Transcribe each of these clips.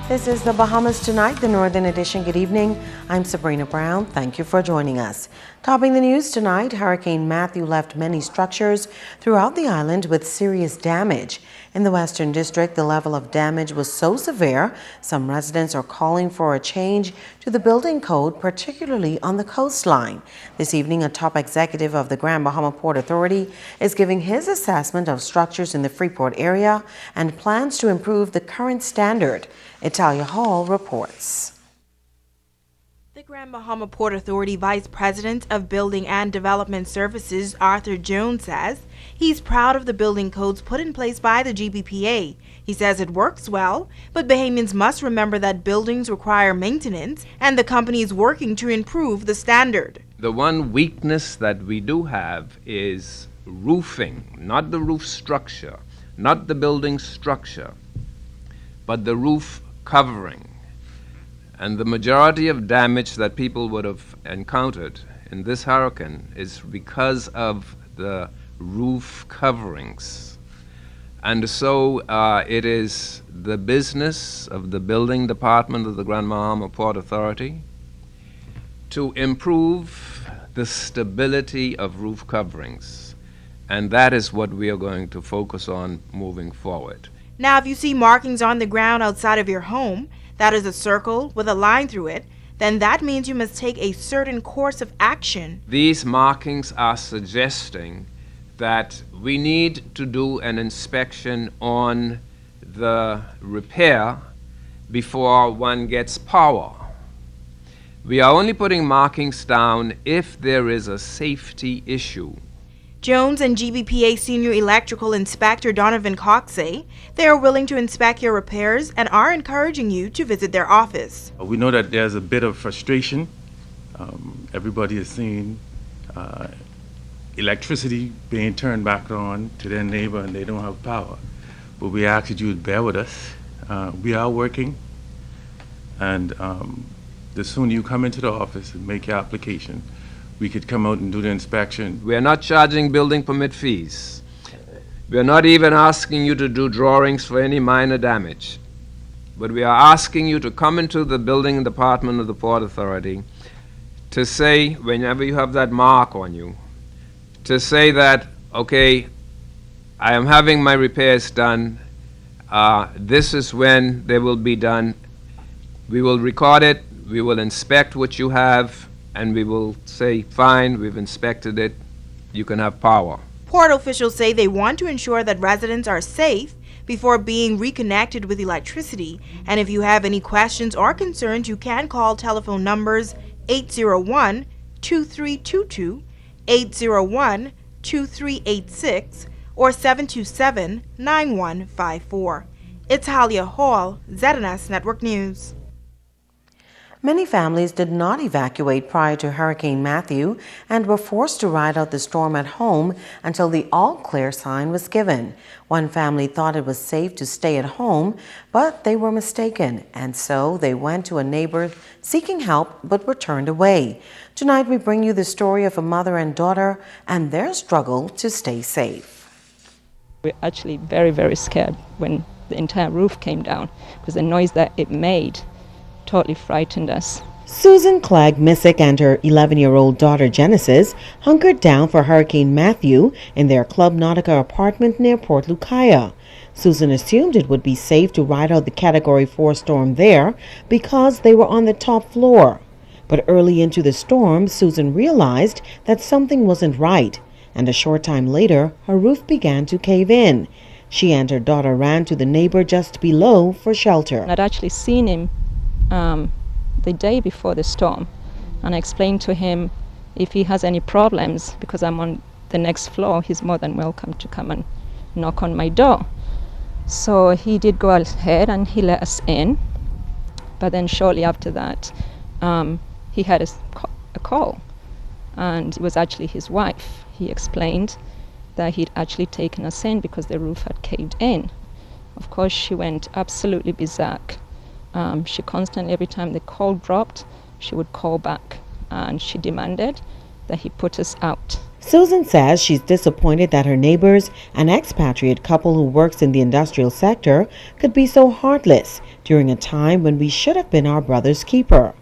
This is the Bahamas Tonight, the Northern Edition. Good evening. I'm Sabrina Brown. Thank you for joining us. Topping the news tonight, Hurricane Matthew left many structures throughout the island with serious damage. In the Western District, the level of damage was so severe, some residents are calling for a change to the building code, particularly on the coastline. This evening, a top executive of the Grand Bahama Port Authority is giving his assessment of structures in the Freeport area and plans to improve the current standard. Italia Hall reports. The Grand Bahama Port Authority Vice President of Building and Development Services, Arthur Jones, says he's proud of the building codes put in place by the GBPA. He says it works well, but Bahamians must remember that buildings require maintenance, and the company is working to improve the standard. The one weakness that we do have is roofing, not the roof structure, not the building structure, but the roof covering. And the majority of damage that people would have encountered in this hurricane is because of the roof coverings. And so it is the business of the building department of the Grand Bahama Port Authority to improve the stability of roof coverings. And that is what we are going to focus on moving forward. Now, if you see markings on the ground outside of your home, that is a circle with a line through it, then that means you must take a certain course of action. These markings are suggesting that we need to do an inspection on the repair before one gets power. We are only putting markings down if there is a safety issue. Jones and GBPA Senior Electrical Inspector Donovan Cox say they are willing to inspect your repairs and are encouraging you to visit their office. We know that there's a bit of frustration. Everybody is seeing electricity being turned back on to their neighbor and they don't have power. But we ask that you would bear with us. We are working, and the sooner you come into the office and make your application, we could come out and do the inspection. We are not charging building permit fees. We are not even asking you to do drawings for any minor damage. But we are asking you to come into the building department of the Port Authority to say, whenever you have that mark on you, to say that, okay, I am having my repairs done. This is when they will be done. We will record it. We will inspect what you have. And we will say, fine, we've inspected it, you can have power. Port officials say they want to ensure that residents are safe before being reconnected with electricity. And if you have any questions or concerns, you can call telephone numbers 801-2322, 801-2386, or 727-9154. Italia Hall, ZNS Network News. Many families did not evacuate prior to Hurricane Matthew and were forced to ride out the storm at home until the all-clear sign was given. One family thought it was safe to stay at home, but they were mistaken, and so they went to a neighbor seeking help but were turned away. Tonight we bring you the story of a mother and daughter and their struggle to stay safe. We're actually very, very scared when the entire roof came down because the noise that it made totally frightened us. Susan Clegg Missick and her 11-year-old daughter Genesis hunkered down for Hurricane Matthew in their Club Nautica apartment near Port Lucaya. Susan assumed it would be safe to ride out the Category 4 storm there because they were on the top floor. But early into the storm, Susan realized that something wasn't right, and a short time later, her roof began to cave in. She and her daughter ran to the neighbor just below for shelter. I'd actually seen him the day before the storm, and I explained to him if he has any problems, because I'm on the next floor, he's more than welcome to come and knock on my door. So he did go ahead and he let us in, but then shortly after that he had a call, and it was actually his wife. He explained that he'd actually taken us in because the roof had caved in. Of course, she went absolutely berserk. She constantly, every time the call dropped, she would call back, and she demanded that he put us out. Susan says she's disappointed that her neighbors, an expatriate couple who works in the industrial sector, could be so heartless during a time when we should have been our brother's keeper.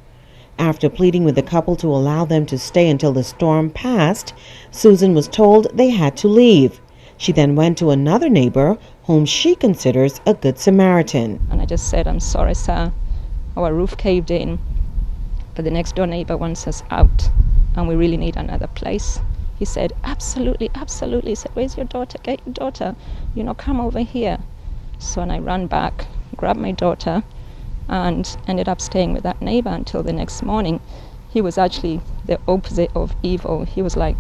After pleading with the couple to allow them to stay until the storm passed, Susan was told they had to leave. She then went to another neighbor whom she considers a good Samaritan. And I just said, I'm sorry, sir, our roof caved in, but the next door neighbor wants us out, and we really need another place. He said, absolutely, absolutely. He said, where's your daughter? Get your daughter. Come over here. So I ran back, grabbed my daughter, and ended up staying with that neighbor until the next morning. He was actually the opposite of evil. He was like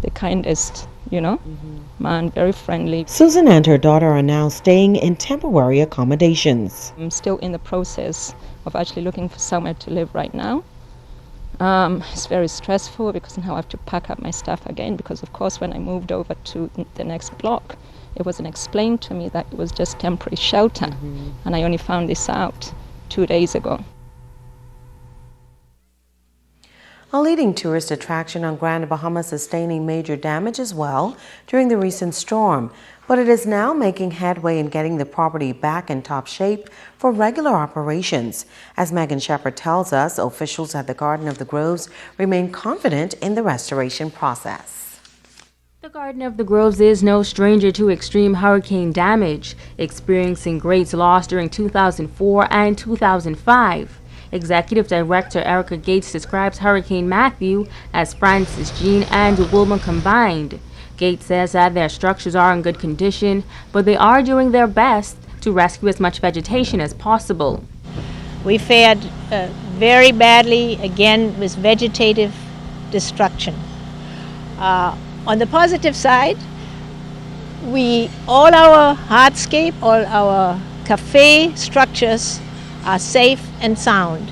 the kindest, man, very friendly. Susan and her daughter are now staying in temporary accommodations. I'm still in the process of actually looking for somewhere to live right now. It's very stressful because now I have to pack up my stuff again, because of course when I moved over to the next block, it wasn't explained to me that it was just temporary shelter, and I only found this out 2 days ago. A leading tourist attraction on Grand Bahama sustaining major damage as well during the recent storm, but it is now making headway in getting the property back in top shape for regular operations. As Megan Shepherd tells us, officials at the Garden of the Groves remain confident in the restoration process. The Garden of the Groves is no stranger to extreme hurricane damage, experiencing great loss during 2004 and 2005. Executive Director Erica Gates describes Hurricane Matthew as Francis, Jean, and Wilma combined. Gates says that their structures are in good condition, but they are doing their best to rescue as much vegetation as possible. We fared very badly again with vegetative destruction. On the positive side, all our hardscape, all our cafe structures are safe and sound.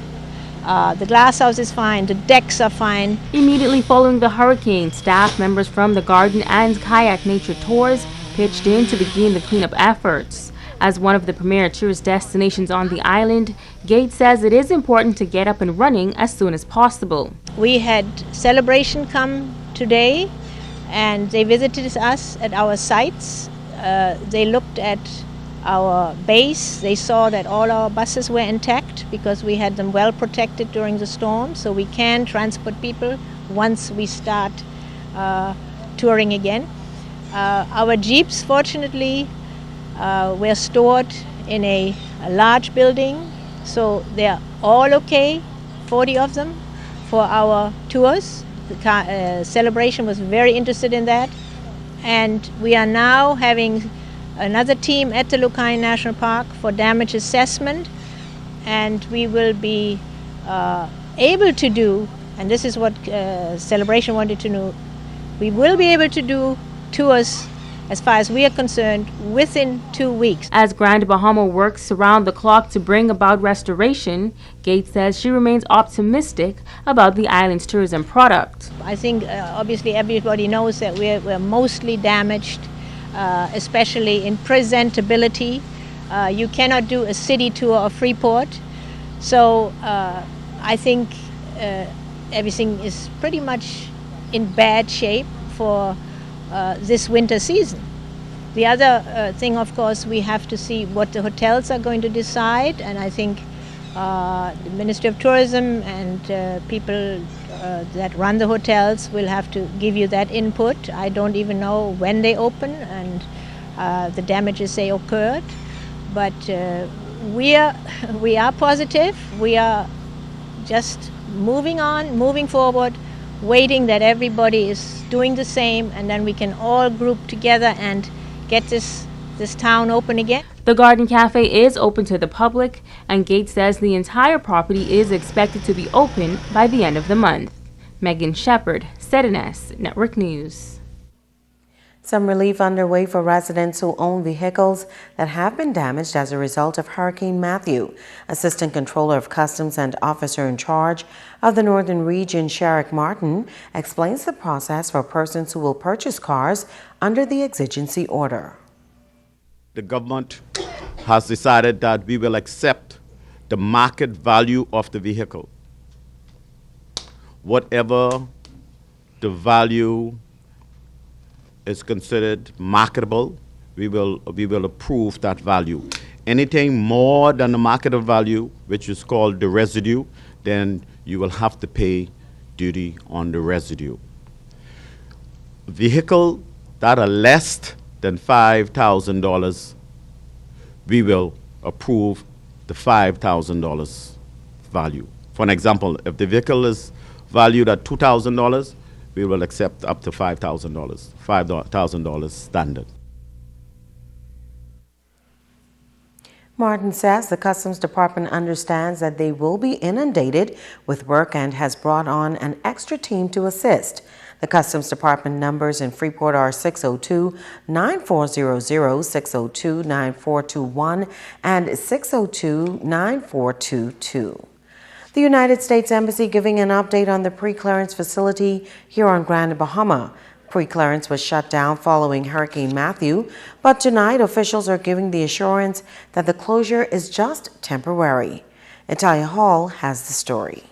The glass house is fine, the decks are fine. Immediately following the hurricane, staff members from the garden and kayak nature tours pitched in to begin the cleanup efforts. As one of the premier tourist destinations on the island, Gates says it is important to get up and running as soon as possible. We had Celebration come today, and they visited us at our sites. They looked at our base. They saw that all our buses were intact because we had them well protected during the storm, so we can transport people once we start touring again. Our jeeps, fortunately, were stored in a large building, so they're all okay, 40 of them, for our tours. The Celebration was very interested in that, and we are now having another team at the Lukai National Park for damage assessment, and we will be able to do, and this is what Celebration wanted to know, we will be able to do tours, as far as we are concerned, within 2 weeks. As Grand Bahama works around the clock to bring about restoration, Gates says she remains optimistic about the island's tourism product. I think obviously everybody knows that we're mostly damaged, especially in presentability. You cannot do a city tour of Freeport, so I think everything is pretty much in bad shape for this winter season. The other thing, of course, we have to see what the hotels are going to decide, and I think the Ministry of Tourism and people that run the hotels will have to give you that input. I don't even know when they open and the damages they occurred, but we are positive. We are just moving on, moving forward, waiting that everybody is doing the same, and then we can all group together and get this town open again. The Garden Cafe is open to the public, and Gates says the entire property is expected to be open by the end of the month. Megan Shepherd, ZNS Network News. Some relief underway for residents who own vehicles that have been damaged as a result of Hurricane Matthew. Assistant Controller of Customs and Officer in Charge of the Northern Region, Sherrick Martin, explains the process for persons who will purchase cars under the exigency order. The government has decided that we will accept the market value of the vehicle. Whatever the value is considered marketable, we will approve that value. Anything more than the marketable value, which is called the residue, then you will have to pay duty on the residue. Vehicle that are less than $5,000, we will approve the $5,000 value. For an example, if the vehicle is valued at $2,000, we will accept up to $5,000, $5,000 standard. Martin says the Customs Department understands that they will be inundated with work and has brought on an extra team to assist. The Customs Department numbers in Freeport are 602-9400, 602-9421, and 602-9422. The United States Embassy giving an update on the pre-clearance facility here on Grand Bahama. Pre-clearance was shut down following Hurricane Matthew, but tonight officials are giving the assurance that the closure is just temporary. Italia Hall has the story.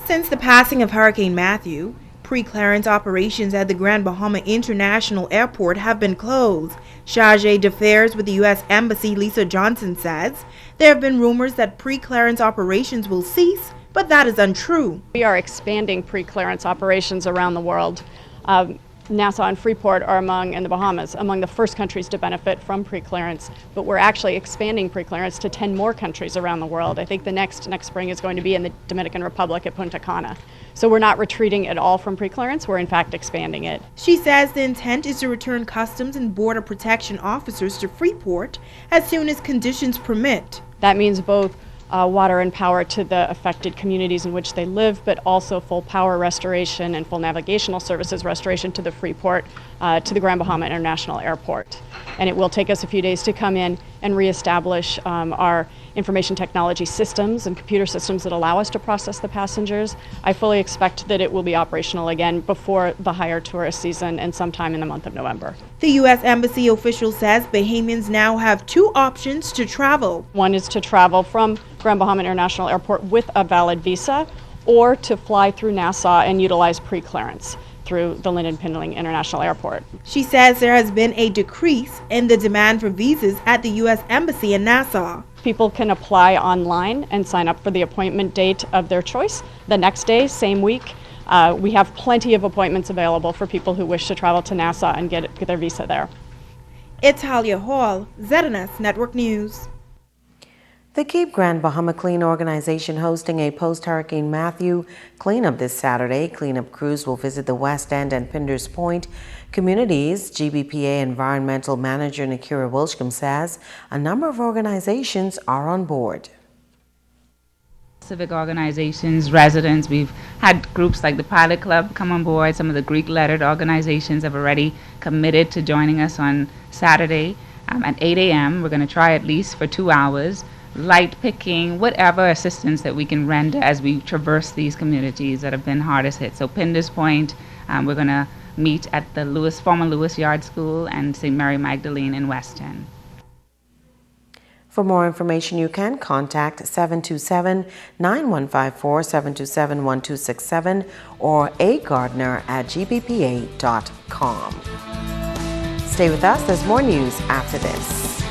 Since the passing of Hurricane Matthew, pre-clearance operations at the Grand Bahama International Airport have been closed. Chargé d'Affaires with the U.S. Embassy, Lisa Johnson, says there have been rumors that pre-clearance operations will cease, but that is untrue. We are expanding pre-clearance operations around the world. Nassau and Freeport are and the Bahamas among the first countries to benefit from pre-clearance, but we're actually expanding pre-clearance to 10 more countries around the world. I think the next spring is going to be in the Dominican Republic at Punta Cana. So we're not retreating at all from pre-clearance, we're in fact expanding it. She says the intent is to return Customs and Border Protection officers to Freeport as soon as conditions permit. That means both water and power to the affected communities in which they live, but also full power restoration and full navigational services restoration to the Freeport, to the Grand Bahama International Airport. And it will take us a few days to come in and reestablish our information technology systems and computer systems that allow us to process the passengers. I fully expect that it will be operational again before the higher tourist season and sometime in the month of November. The U.S. Embassy official says Bahamians now have two options to travel. One is to travel from Grand Bahama International Airport with a valid visa, or to fly through Nassau and utilize pre-clearance through the Lynden Pindling International Airport. She says there has been a decrease in the demand for visas at the U.S. Embassy in Nassau. People can apply online and sign up for the appointment date of their choice. The next day, same week, we have plenty of appointments available for people who wish to travel to Nassau and get their visa there. Italia Hall, ZNS Network News. The Keep Grand Bahama Clean organization hosting a post-Hurricane Matthew cleanup this Saturday. Cleanup crews will visit the West End and Pinders Point communities. GBPA Environmental Manager Nakira Wilshcombe says a number of organizations are on board. Civic organizations, residents, we've had groups like the Pilot Club come on board. Some of the Greek-lettered organizations have already committed to joining us on Saturday at 8 a.m. We're going to try at least for 2 hours. Light picking, whatever assistance that we can render as we traverse these communities that have been hardest hit. So Pinders Point, we're going to meet at the former Lewis Yard School and St. Mary Magdalene in West End. For more information, you can contact 727-9154, 727-1267, or agardner@gbpa.com. Stay with us, there's more news after this.